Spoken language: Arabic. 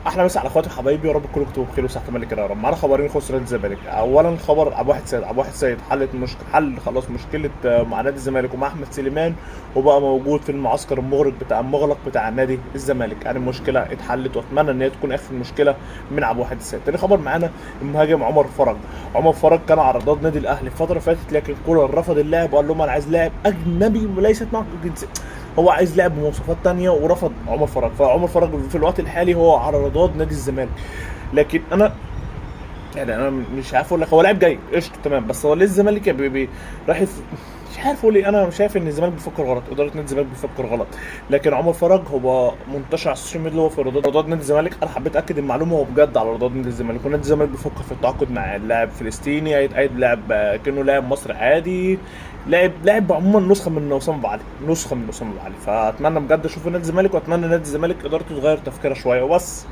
احلى مسا على اخواتي وحبايبي، يا رب كلكم تبقوا بخير وصحه ملك يا رب. معانا خبرين يخصوا نادي الزمالك. اولا خبر ابو واحد سيد حل خلاص مشكله مع نادي الزمالك ومع احمد سليمان، وبقى موجود في المعسكر المغلق بتاع نادي الزمالك. يعني المشكله اتحلت، واتمنى ان هي تكون اخر مشكله من ابو واحد السيد. تاني خبر معانا المهاجم عمر فرج كان على رضاد نادي الاهلي الفتره اللي فاتت، لكن كولر رفض اللاعب وقال لهم انا عايز لاعب اجنبي وليست معه جنسيه. هو عايز لاعب بمواصفات تانية ورفض عمر فرج. فعمر فرج في الوقت الحالي هو على رضاد نادي الزمالك. لكن انا مش عارف اقول لك، هو لاعب جاي قشطه تمام، بس هو ليه الزمالك راح مش عارف اقول ايه. انا شايف ان الزمالك بيفكر غلط، اداره نادي الزمالك بيفكر غلط. لكن عمر فرج هو منتشر على السوشيال ميديا، هو في رضاد نادي الزمالك. انا حبيت اكد المعلومه، هو بجد على رضاد نادي الزمالك، ونادي الزمالك بيفكر في التعاقد مع لاعب فلسطيني هيتقيد لاعب كانه لاعب مصري عادي. لاعب عموما نسخه من اسامه ابو علي. فاتمنى بجد اشوف نادي الزمالك، واتمنى نادي الزمالك ادارته تغير تفكيرها شويه وبس.